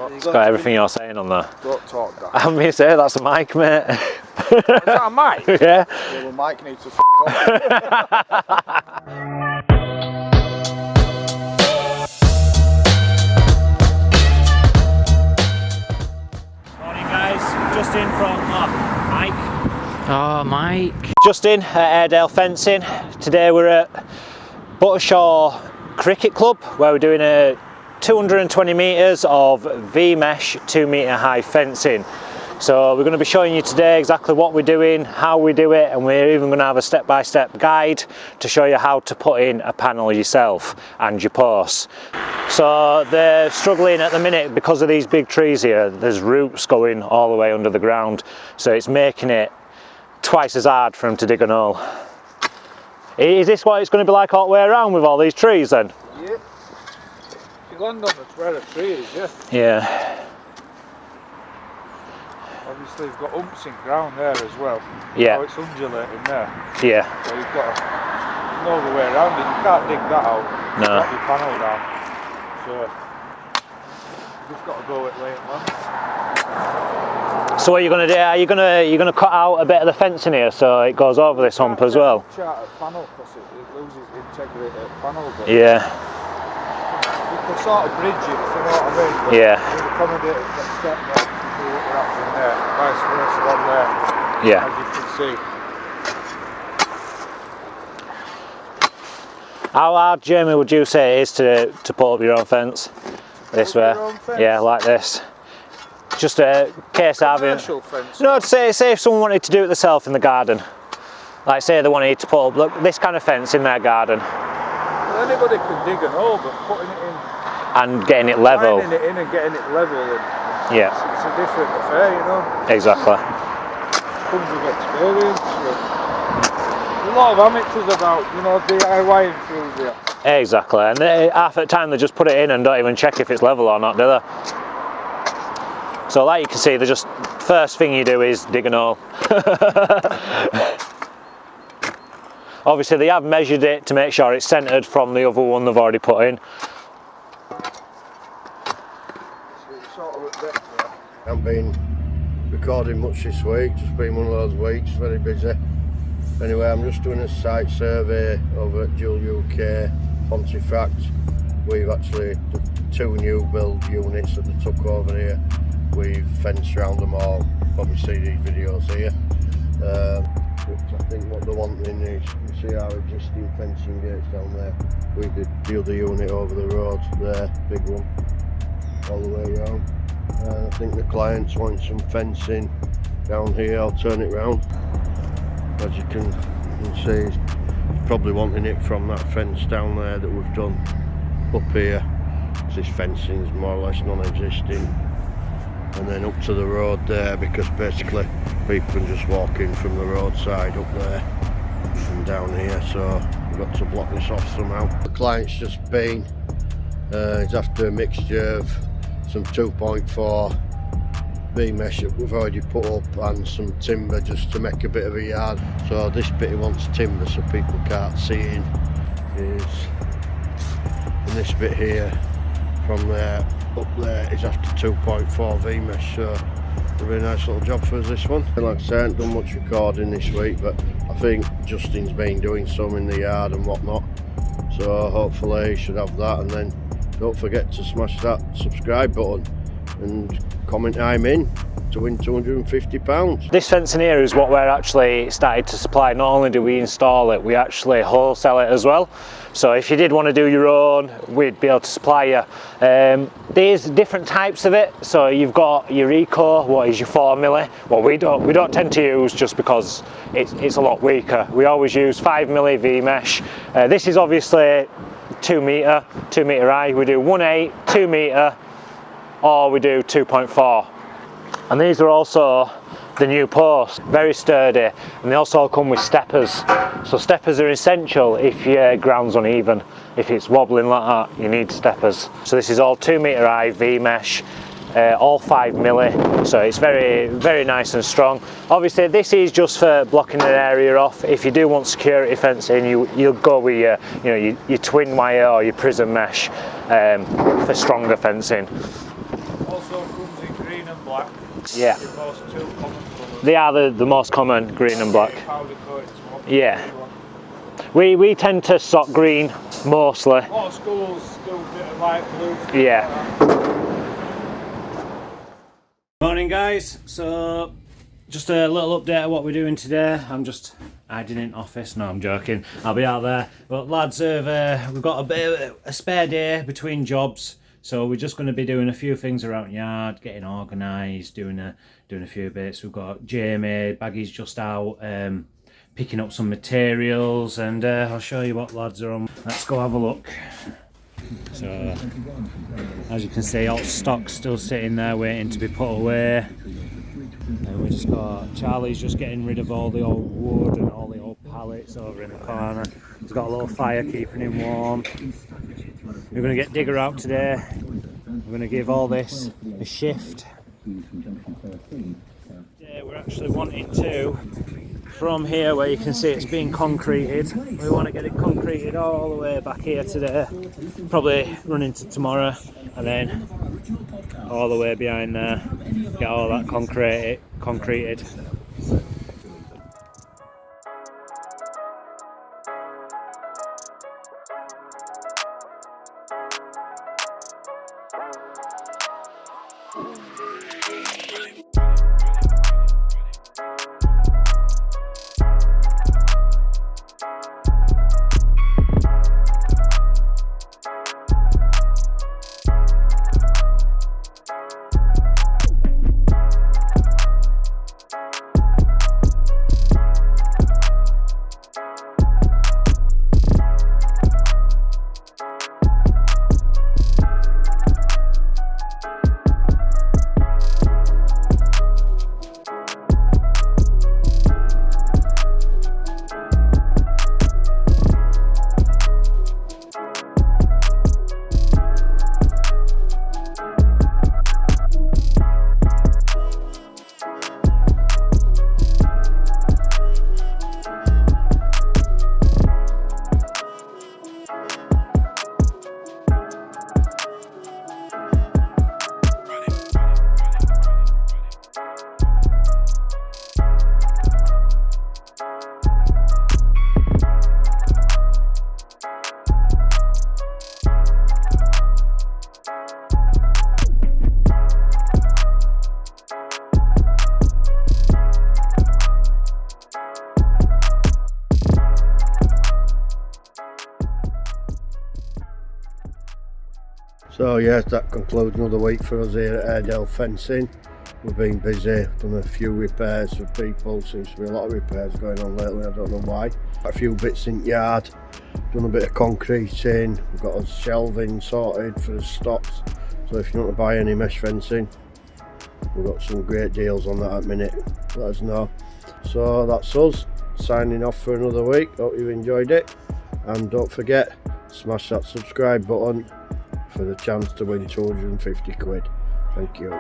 It's got everything you're saying on there. Don't talk that. I'm going to say that's a mic, mate. Is that a mic? Yeah. Yeah, well, Mike needs to f*** off. Morning guys, just in from Mike. Oh, Mike. Just in at Airedale Fencing. Today we're at Buttershaw Cricket Club where we're doing a 220 metres of V-mesh 2 metre high fencing. So we're going to be showing you today exactly what we're doing, how we do it, and we're even going to have a step-by-step guide to show you how to put in a panel yourself and your posts. So they're struggling at the minute because of these big trees here. There's roots going all the way under the ground, so it's making it twice as hard for them to dig a hole. Is this what it's going to be like all the way around with all these trees then? Yeah. You land on where the tree is, yeah. Yeah. Obviously you've got humps in ground there as well. Yeah. Oh, it's undulating there. Yeah. So you've got no other way around it. You can't dig that out. No. You've got your panel down. So you've just got to go it late, man. So what are you going to do? Are you going to cut out a bit of the fencing here so it goes over this hump as well? Chart panel because it loses integrity at panel. But Yeah. you can sort of bridge it, if you know what I mean. But Yeah. you accommodate it from step there, you see what you're happening there, vice versa on there, Yeah. as you can see. How hard, Jamie, would you say it is to put up your own fence? This way? Your own fence? Yeah, like this. Just a case of having... Commercial fence? No, say if someone wanted to do it themselves in the garden. Like say they wanted to put up this kind of fence in their garden. Well, anybody can dig an hole, but putting it in, And getting it level. lining it in and getting it level, and Yeah, it's a different affair, you know. exactly. Comes with experience. There's a lot of amateurs about, you know, DIY through there. Exactly, and half the time they just put it in and don't even check if it's level or not, do they? So like you can see, the just first thing you do is dig a hole. Obviously they have measured it to make sure it's centred from the other one they've already put in. Sort of a bit there. I haven't been recording much this week, just been one of those weeks, very busy. Anyway, I'm just doing a site survey over at Joule UK, Contractors. We've actually done 2 new build units that they took over here. We've fenced around them all, probably see these videos here. But I think what they're wanting is, you see our existing fencing gates down there. We did the other unit over the road there, big one, all the way around. I think the clients want some fencing down here. I'll turn it round. As you can see, he's probably wanting it from that fence down there that we've done up here. This fencing is more or less non-existing, and then up to the road there, because basically people can just walk in from the roadside up there and down here, so we've got to block this off somehow. The client's just been, he's after a mixture of some 2.4 V-mesh that we've already put up and some timber just to make a bit of a yard. So this bit he wants timber so people can't see in is in this bit here. From there up there is after 2.4 V-mesh, so it'll be a nice little job for us, this one. Like I say, I haven't done much recording this week, but I think Justin's been doing some in the yard and whatnot, so hopefully he should have that. And then don't forget to smash that subscribe button and comment I'm in to win £250. This fencing here is what we're actually started to supply. Not only do we install it, we actually wholesale it as well. So if you did want to do your own, we'd be able to supply you. There's different types of it. So you've got your Eco, what is your 4mm. Well, we don't tend to use just because it's a lot weaker. We always use 5mm V-mesh. This is obviously 2 metre high. We do 1.8, 2 metre, or we do 2.4. And these are also the new posts, very sturdy, and they also come with steppers. So steppers are essential if your ground's uneven. If it's wobbling like that, you need steppers. So this is all 2 metre high V-mesh, all 5mm, so it's very, very nice and strong. Obviously this is just for blocking an area off. If you do want security fencing, you'll go with your twin wire or your prism mesh for stronger fencing. Also comes in green and black. Yeah. The most two common colours. They are the most common, green and black. Powder coat swap. Yeah. We tend to stock green mostly. A lot of schools do a bit of light blue. Yeah. Morning guys, so just a little update of what we're doing today. I'm just hiding in office, no I'm joking, I'll be out there. But lads, we've got a bit of a spare day between jobs, so we're just going to be doing a few things around yard, getting organised, doing a few bits. We've got Jamie, Baggy's just out picking up some materials, and I'll show you what lads are on. Let's go have a look. So as you can see, all stock's still sitting there waiting to be put away. And we just got Charlie's just getting rid of all the old wood and all the old pallets over in the corner. He's got a little fire keeping him warm. We're going to get Digger out today. We're going to give all this a shift. Yeah, we're actually wanting to, from here where you can see it's being concreted, we want to get it concreted all the way back here today. Probably run into tomorrow, and then all the way behind there, get all that concreted. So yes, that concludes another week for us here at Airedale Fencing. We've been busy, done a few repairs for people. Seems to be a lot of repairs going on lately, I don't know why. A few bits in yard, done a bit of concreting, we've got our shelving sorted for the stocks. So if you want to buy any mesh fencing, we've got some great deals on that at the minute, let us know. So that's us, signing off for another week. Hope you enjoyed it, and don't forget, smash that subscribe button for the chance to win 250 quid. Thank you.